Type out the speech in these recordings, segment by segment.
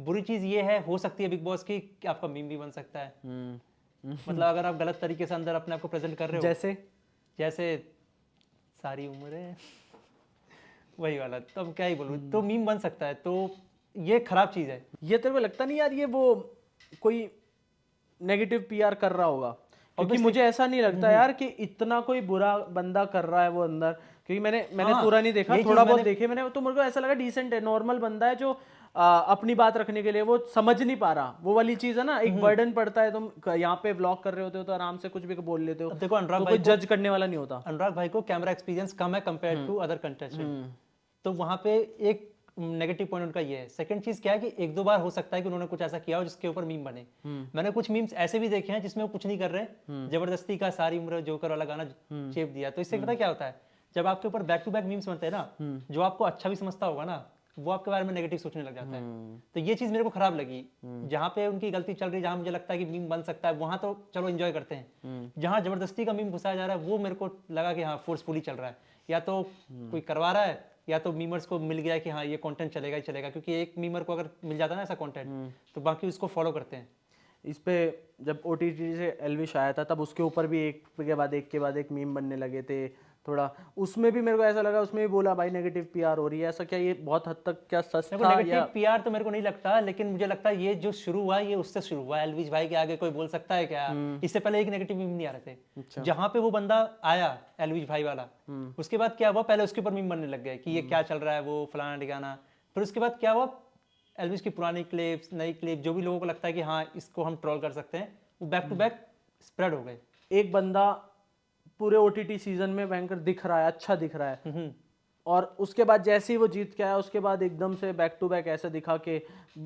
बुरी चीज ये है हो सकती है बिग बॉस की कि आपका मीम भी बन सकता है। मतलब अगर आप गलत तरीके से अंदर अपने आप को प्रेजेंट कर रहे हो, जैसे सारी उम्र है वही वाला, तो अब क्या ही बोलूं, तो मीम बन सकता है, तो ये खराब चीज है। ये तेरे को लगता नहीं यार ये वो कोई नेगेटिव पीआर कर रहा होगा? क्योंकि Obviously, मुझे ऐसा नहीं लगता यार कि इतना कोई बुरा बंदा कर रहा है वो अंदर, क्योंकि मैंने हाँ, पूरा नहीं देखा, यही थोड़ा चीज बहुत मैंने देखे मैंने, तो मेरे को ऐसा लगा डिसेंट है, नॉर्मल बंदा है जो अपनी बात रखने के लिए वो समझ नहीं पा रहा, वो वाली चीज है ना, एक बर्डन पड़ता है, तुम यहाँ पे व्लॉग कर रहे होते हो तो आराम से कुछ भी बोल लेते हो, अब देखो तो कोई जज करने वाला नहीं होता। अनुराग भाई को कैमरा एक्सपीरियंस कम है कंपेयर टू अदर कंटेस्टेंट, तो वहां पे एक नेगेटिव पॉइंट उनका ये है। सेकंड चीज क्या है कि एक दो बार हो सकता है कि उन्होंने कुछ ऐसा किया हो जिसके ऊपर मीम बने। मैंने कुछ मीम्स ऐसे भी देखे हैं जिसमें वो कुछ नहीं कर रहे, जबरदस्ती का सारी उम्र जोकर वाला गाना चेप दिया, तो इससे पता क्या होता है, जब आपके ऊपर बैक टू बैक मीम्स बनते हैं ना, जो आपको अच्छा भी समझता होगा ना, वो आपके बारे में नेगेटिव सोचने लग जाता है। तो ये चीज मेरे को खराब लगी। जहाँ पे उनकी गलती चल रही है, जहाँ मुझे लगता है कि मीम बन सकता है, वहां तो चलो एंजॉय करते हैं। जहाँ जबरदस्ती का मीम घुसाया जा रहा है, वो मेरे को लगा कि हाँ फोर्सफुली चल रहा है, या तो कोई करवा रहा है, या तो मीमर्स को मिल गया कि हाँ ये कंटेंट चलेगा ही चलेगा, क्योंकि एक मीमर को अगर मिल जाता है ना ऐसा कंटेंट, तो बाकी उसको फॉलो करते हैं। इस पे जब ओटीटी से एल्विश आया था तब उसके ऊपर भी एक के बाद एक मीम बनने लगे थे, थोड़ा उसमें भी मेरे को ऐसा लगा, उसमें भी बोला भाई नेगेटिव पीआर हो रही है, ऐसा क्या ये बहुत हद तक क्या सच देखो था नेगेटिव या? पीआर तो मेरे को नहीं लगता, लेकिन मुझे लगता है ये जो शुरू हुआ ये उससे शुरू हुआ। एलविश भाई के आगे कोई बोल सकता है क्या? इससे पहले एक नेगेटिव मीम नहीं आ रहे थे। अच्छा। जहां पे वो बंदा आया एलविश भाई वाला, उसके बाद क्या हुआ, पहले उसके ऊपर मीम बनने लग गए कि ये क्या चल रहा है, वो फलाना ठिकाना। फिर उसके बाद क्या हुआ, एलविश की पुरानी क्लिप्स, नई क्लिप, जो भी लोगों को लगता है कि हाँ इसको हम ट्रोल कर सकते हैं, वो बैक टू बैक स्प्रेड हो गए। एक बंदा पूरे ओटीटी सीजन में भयंकर दिख रहा है, अच्छा दिख रहा है, और उसके बाद जैसे ही वो जीत के आया उसके बाद एकदम से बैक टू बैक ऐसे दिखा कि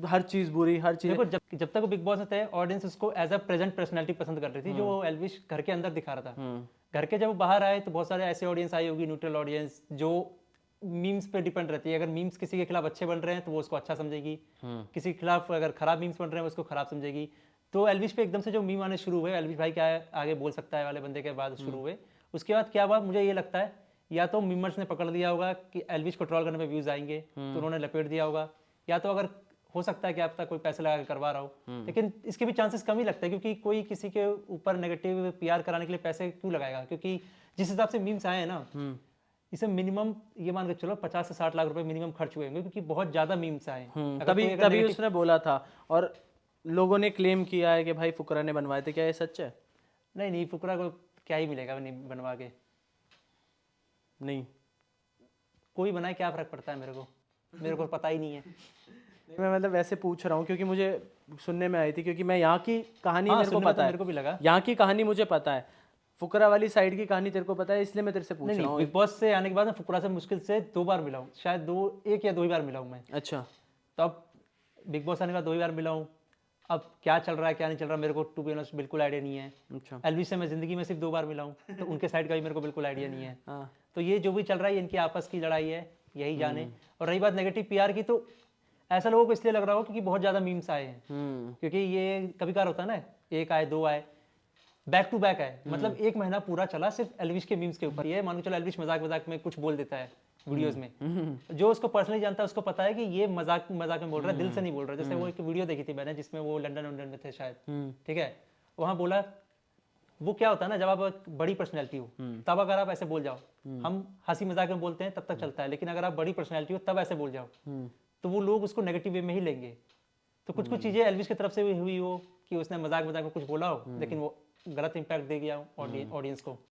हर चीज बुरी, हर चीज। देखो जब तक वो बिग बॉस में थे, ऑडियंस उसको एज अ प्रेजेंट पर्सनैलिटी पसंद कर रही थी, जो एलविश घर के अंदर दिखा रहा था। घर के जब वो बाहर आए तो बहुत सारे ऐसे ऑडियंस आई होगी, न्यूट्रल ऑडियंस, जो मीम्स पे डिपेंड रहती है। अगर मीम्स किसी के खिलाफ अच्छे बन रहे हैं तो वो उसको अच्छा समझेगी, किसी के खिलाफ अगर खराब मीम्स बन रहे हैं वो उसको खराब समझेगी। तो एलविश पे एकदम से जो मीम आने शुरू हुए, एलविश भाई क्या आगे बोल सकता है वाले बंदे के बाद शुरू हुए, उसके बाद क्या हुआ, मुझे ये लगता है या तो मीमर्स ने पकड़ लिया होगा कि एलविश को ट्रोल करने पे व्यूज आएंगे, तो उन्होंने लपेट दिया होगा, या तो अगर हो सकता है कि आप तक कोई पैसे लगा के करवा रहा हो, लेकिन इसके भी चांसेस कम ही लगते हैं, क्योंकि कोई किसी के ऊपर नेगेटिव पीआर कराने के लिए पैसे क्यों लगाएगा? क्योंकि जिस हिसाब से मीम्स आए हैं ना, इसे मिनिमम ये मान के चलो 50 से 60 लाख रुपए मिनिमम खर्च हुए होंगे, क्योंकि बहुत ज्यादा मीम्स आए हैं। तभी उसने बोला था, और लोगों ने क्लेम किया है कि भाई फुकरा ने बनवाए थे, क्या ये सच है? नहीं, फुकरा को क्या ही मिलेगा नहीं बनवा के, नहीं कोई बनाए क्या फर्क पड़ता है, मेरे को पता ही नहीं है। मैं मतलब वैसे पूछ रहा हूँ क्योंकि मुझे सुनने में आई थी, क्योंकि मैं यहाँ की कहानी हाँ, मेरे को पता है, मेरे को भी लगा। यहाँ की कहानी मुझे पता है, फुकरा वाली साइड की कहानी तेरे को पता है, इसलिए मैं तेरे से पूछ रहा हूँ। बिग बॉस से आने के बाद मैं फुकरा से मुश्किल से 2 बार मिला हूँ, शायद एक या दो ही बार मिला हूँ मैं। अच्छा। तो अब बिग बॉस आने के बाद 2 ही बार मिला हूँ, अब क्या चल रहा है क्या नहीं चल रहा मेरे को टू बी ऑनेस्ट बिल्कुल आइडिया नहीं है। अच्छा। एलविश से मैं जिंदगी में सिर्फ 2 बार मिला हूँ, तो उनके साइड का भी मेरे को बिल्कुल आइडिया नहीं है। हाँ। तो ये जो भी चल रहा है इनकी आपस की लड़ाई है, यही जाने। और रही बात नेगेटिव पीआर की, तो ऐसा लोगों को इसलिए लग रहा हो क्योंकि बहुत ज्यादा मीम्स आए हैं, क्योंकि ये कभी कभार होता है ना, एक आए दो आए, बैक टू बैक है, मतलब एक महीना पूरा चला सिर्फ एलविश के मीम्स के ऊपर। ये मान के चलो एलविश मजाक मजाक में कुछ बोल देता है वीडियोस में, जो उसको पर्सनली जानता है उसको पता है कि ये मजाक मजाक में बोल रहा है, दिल से नहीं बोल रहा है। जैसे वो एक वीडियो देखी थी मैंने जिसमें वो लंदन में थे शायद, ठीक है, वहां बोला, वो क्या होता है ना, जब आप एक बड़ी पर्सनैलिटी हो तब अगर आप ऐसे बोल जाओ, हम हंसी मजाक में बोलते हैं तब तक चलता है, लेकिन अगर आप बड़ी पर्सनैलिटी हो तब ऐसे बोल जाओ तो वो लोग उसको नेगेटिव वे में ही लेंगे। तो कुछ कुछ चीजें एलविश की तरफ से भी हुई हो कि उसने मजाक मजाक में कुछ बोला हो, लेकिन वो गलत इंपैक्ट दे गया ऑडियंस को।